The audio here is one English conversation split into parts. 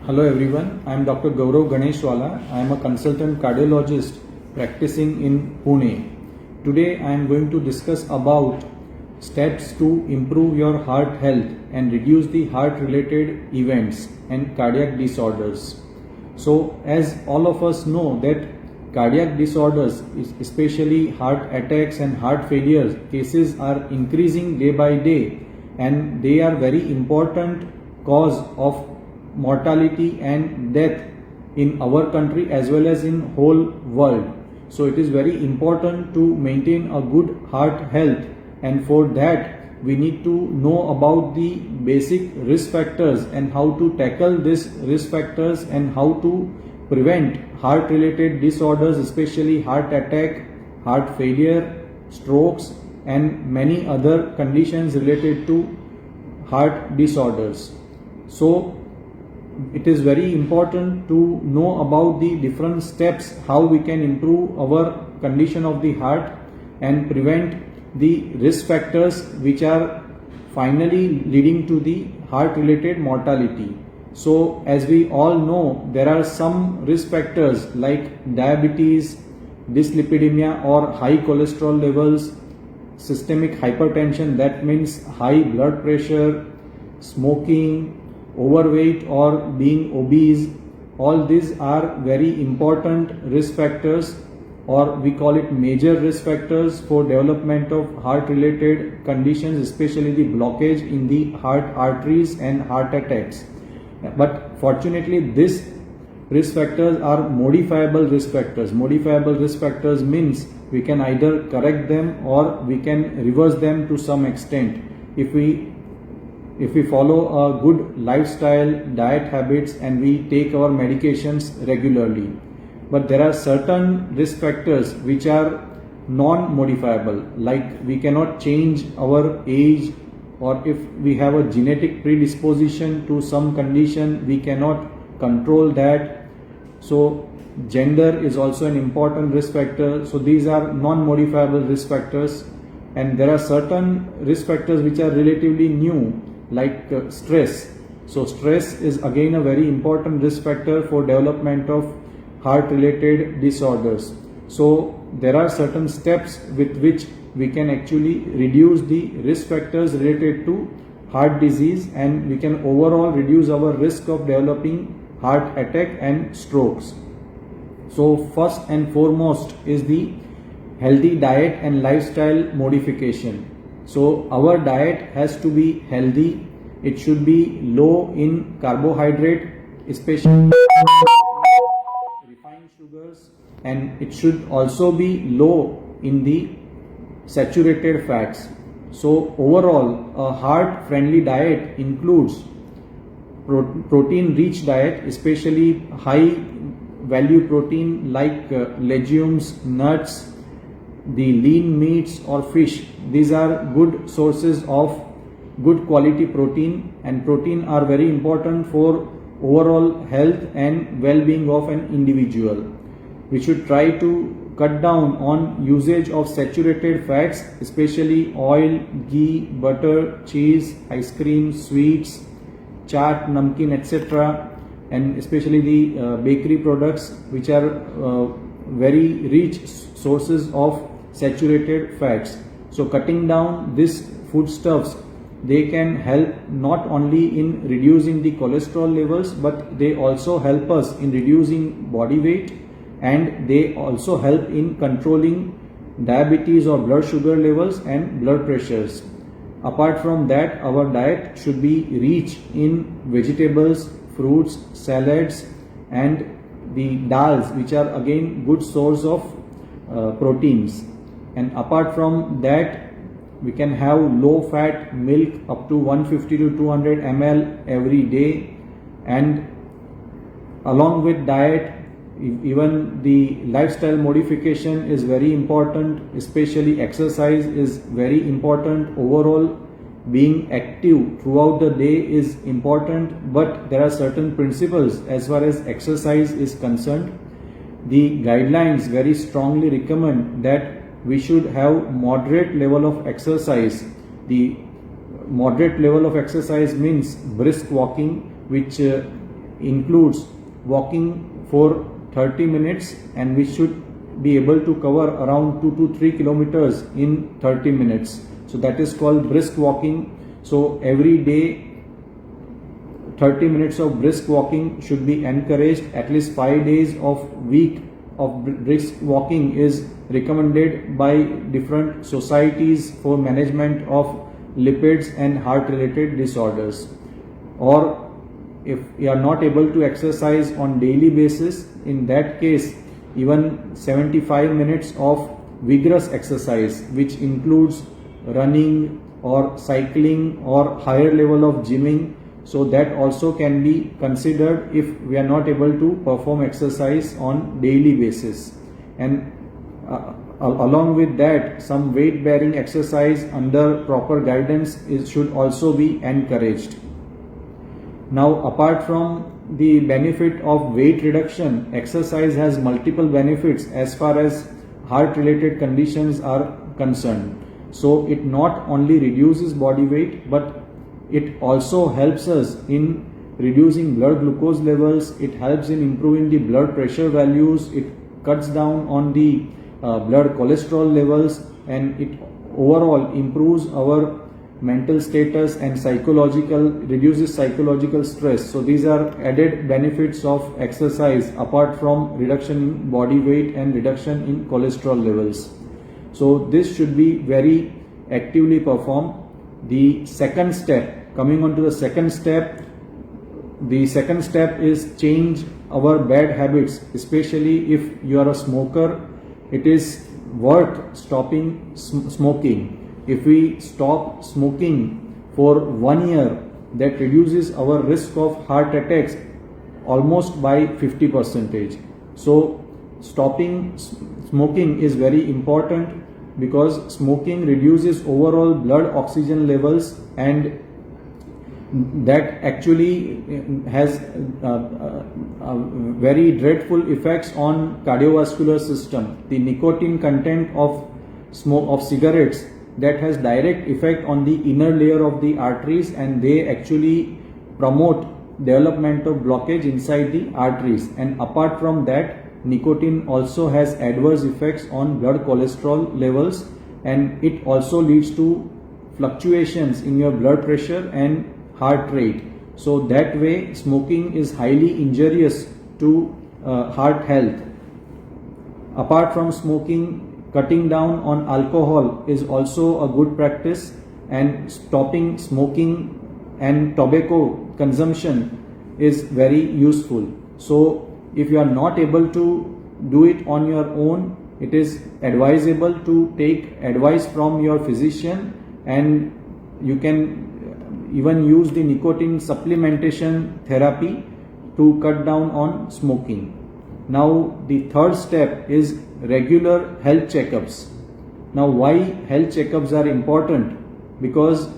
Hello everyone, I am Dr. Gaurav Ganeshwala. I am a consultant cardiologist practicing in Pune. Today I am going to discuss about steps to improve your heart health and reduce the heart related events and cardiac disorders. So as all of us know that cardiac disorders, especially heart attacks and heart failure cases are increasing day by day, and they are very important cause of mortality and death in our country as well as in whole world. So it is very important to maintain a good heart health, and for that we need to know about the basic risk factors and how to tackle these risk factors and how to prevent heart related disorders, especially heart attack, heart failure, strokes and many other conditions related to heart disorders. So it is very important to know about the different steps how we can improve our condition of the heart and prevent the risk factors which are finally leading to the heart related mortality. So as we all know, there are some risk factors like diabetes, dyslipidemia or high cholesterol levels, systemic hypertension, that means high blood pressure, smoking, overweight or being obese. All these are very important risk factors, or we call it major risk factors for development of heart related conditions, especially the blockage in the heart arteries and heart attacks. But fortunately these risk factors are modifiable risk factors. Modifiable risk factors means we can either correct them or we can reverse them to some extent if we follow a good lifestyle, diet habits, and we take our medications regularly. But there are certain risk factors which are non-modifiable, like we cannot change our age, or if we have a genetic predisposition to some condition, we cannot control that. So gender is also an important risk factor. So these are non-modifiable risk factors. And there are certain risk factors which are relatively new, like stress. So stress is again a very important risk factor for development of heart related disorders. So there are certain steps with which we can actually reduce the risk factors related to heart disease, and we can overall reduce our risk of developing heart attack and strokes. So first and foremost is the healthy diet and lifestyle modification. So our diet has to be healthy. It should be low in carbohydrate, especially refined sugars, and it should also be low in the saturated fats. So overall, a heart friendly diet includes protein rich diet, especially high value protein like legumes, nuts, the lean meats or fish. These are good sources of good quality protein, and protein are very important for overall health and well-being of an individual. We should try to cut down on usage of saturated fats, especially oil, ghee, butter, cheese, ice cream, sweets, chaat, namkeen, etc., and especially the bakery products which are very rich sources of saturated fats. So cutting down these foodstuffs, they can help not only in reducing the cholesterol levels, but they also help us in reducing body weight, and they also help in controlling diabetes or blood sugar levels and blood pressures. Apart from that, our diet should be rich in vegetables, fruits, salads, and the dals, which are again good source of proteins. And apart from that, we can have low fat milk up to 150 to 200 ml every day. And along with diet, even the lifestyle modification is very important, especially exercise is very important. Overall, being active throughout the day is important, but there are certain principles as far as exercise is concerned. The guidelines very strongly recommend that we should have moderate level of exercise. The moderate level of exercise means brisk walking, which includes walking for 30 minutes, and we should be able to cover around 2 to 3 kilometers in 30 minutes. So that is called brisk walking. So every day 30 minutes of brisk walking should be encouraged. At least 5 days of week of brisk walking is recommended by different societies for management of lipids and heart related disorders. Or if you are not able to exercise on daily basis, in that case even 75 minutes of vigorous exercise, which includes running or cycling or higher level of gymming, so that also can be considered if we are not able to perform exercise on daily basis. And along with that, some weight bearing exercise under proper guidance should also be encouraged. Now, apart from the benefit of weight reduction, exercise has multiple benefits as far as heart related conditions are concerned. So it not only reduces body weight, but it also helps us in reducing blood glucose levels. It helps in improving the blood pressure values. It cuts down on the blood cholesterol levels, and it overall improves our mental status and reduces psychological stress. So these are added benefits of exercise apart from reduction in body weight and reduction in cholesterol levels. So this should be very actively performed. The second step, coming on to the second step is change our bad habits, especially if you are a smoker. It is worth stopping smoking. If we stop smoking for 1 year, that reduces our risk of heart attacks almost by 50%. So stopping smoking is very important, because smoking reduces overall blood oxygen levels, and that actually has very dreadful effects on cardiovascular system. The nicotine content of cigarettes, that has direct effect on the inner layer of the arteries, and they actually promote development of blockage inside the arteries. And apart from that, nicotine also has adverse effects on blood cholesterol levels, and it also leads to fluctuations in your blood pressure and heart rate. So that way smoking is highly injurious to heart health. Apart from smoking, cutting down on alcohol is also a good practice, and stopping smoking and tobacco consumption is very useful. So if you are not able to do it on your own, it is advisable to take advice from your physician, and you can even use the nicotine supplementation therapy to cut down on smoking. Now the third step is regular health checkups. Now why health checkups are important? Because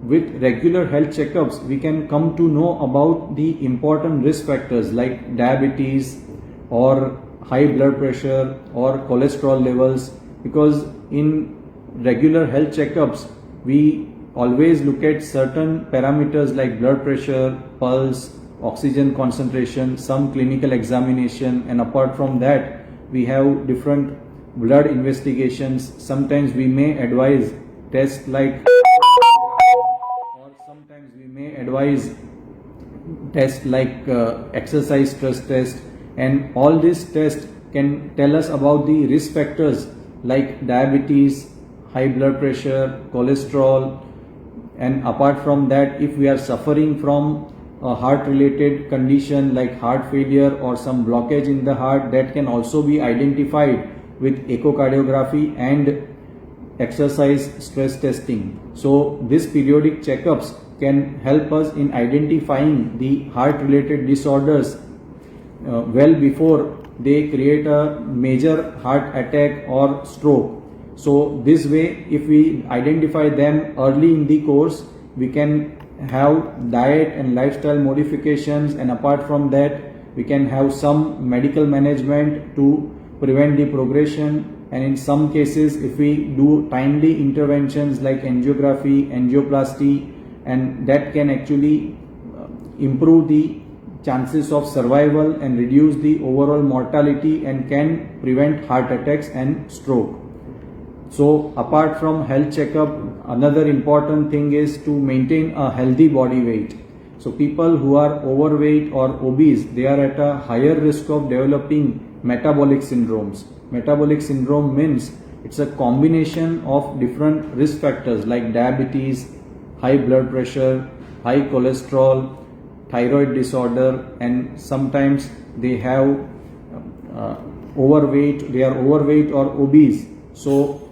with regular health checkups we can come to know about the important risk factors like diabetes or high blood pressure or cholesterol levels, because in regular health checkups we always look at certain parameters like blood pressure, pulse, oxygen concentration, some clinical examination, and apart from that we have different blood investigations. Sometimes we may advise tests like, or sometimes we may advise tests like exercise stress test, and all these tests can tell us about the risk factors like diabetes, high blood pressure, cholesterol. And apart from that, if we are suffering from a heart related condition like heart failure or some blockage in the heart, that can also be identified with echocardiography and exercise stress testing. So these periodic checkups can help us in identifying the heart related disorders well before they create a major heart attack or stroke. So this way, if we identify them early in the course, we can have diet and lifestyle modifications, and apart from that we can have some medical management to prevent the progression. And in some cases, if we do timely interventions like angiography, angioplasty, and that can actually improve the chances of survival and reduce the overall mortality and can prevent heart attacks and stroke. So apart from health checkup, another important thing is to maintain a healthy body weight. So people who are overweight or obese, they are at a higher risk of developing metabolic syndromes. Metabolic syndrome means it's a combination of different risk factors like diabetes, high blood pressure, high cholesterol, thyroid disorder, and sometimes they have they are overweight or obese. So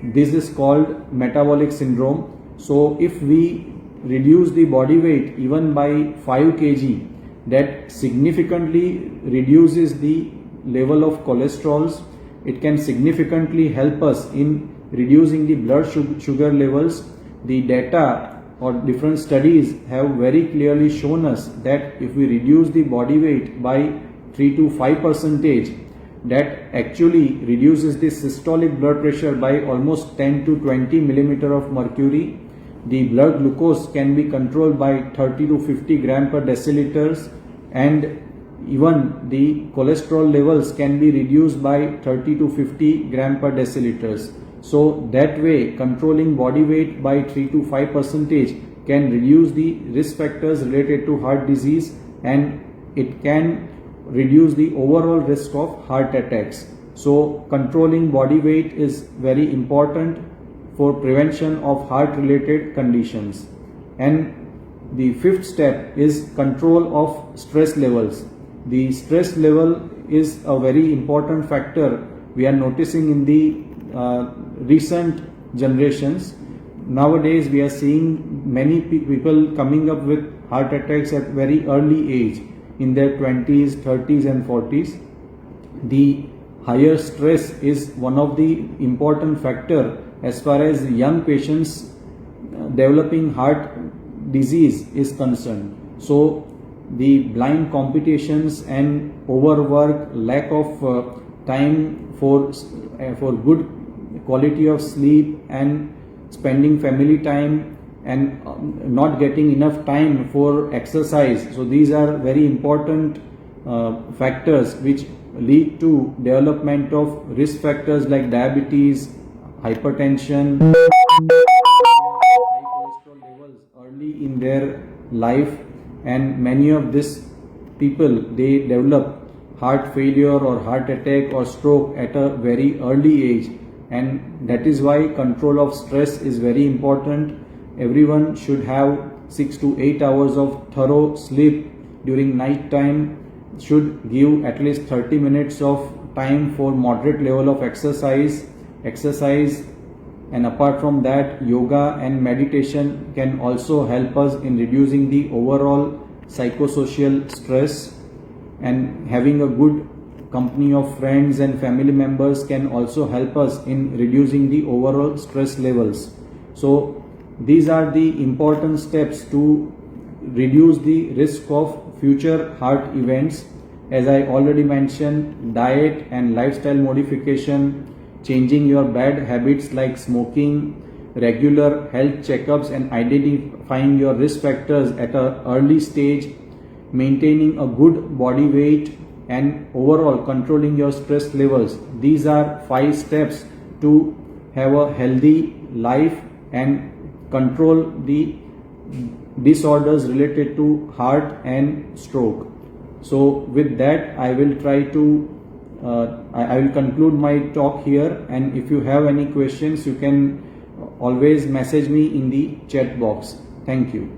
this is called metabolic syndrome. So if we reduce the body weight even by 5 kg, that significantly reduces the level of cholesterols. It can significantly help us in reducing the blood sugar levels. The data or different studies have very clearly shown us that if we reduce the body weight by 3 to 5%, that actually reduces the systolic blood pressure by almost 10 to 20 millimeter of mercury. The blood glucose can be controlled by 30 to 50 gram per deciliters, and even the cholesterol levels can be reduced by 30 to 50 gram per deciliters. So that way, controlling body weight by 3 to 5% can reduce the risk factors related to heart disease, and it can reduce the overall risk of heart attacks. So controlling body weight is very important for prevention of heart related conditions. And the fifth step is control of stress levels. The stress level is a very important factor we are noticing in the recent generations. Nowadays we are seeing many people coming up with heart attacks at very early age, in their 20s, 30s and 40s. The higher stress is one of the important factor as far as young patients developing heart disease is concerned. So the blind competitions and overwork, lack of time for good quality of sleep and spending family time, and not getting enough time for exercise. So these are very important factors which lead to development of risk factors like diabetes, hypertension, high cholesterol levels early in their life, and many of these people, they develop heart failure or heart attack or stroke at a very early age, and that is why control of stress is very important. Everyone should have 6 to 8 hours of thorough sleep during night time, should give at least 30 minutes of time for moderate level of exercise, and apart from that, yoga and meditation can also help us in reducing the overall psychosocial stress, and having a good company of friends and family members can also help us in reducing the overall stress levels. So these are the important steps to reduce the risk of future heart events. As I already mentioned, diet and lifestyle modification, changing your bad habits like smoking, regular health checkups and identifying your risk factors at an early stage, maintaining a good body weight, and overall controlling your stress levels. These are 5 steps to have a healthy life and control the disorders related to heart and stroke. So with that, I will try to I will conclude my talk here, and if you have any questions, you can always message me in the chat box. Thank you.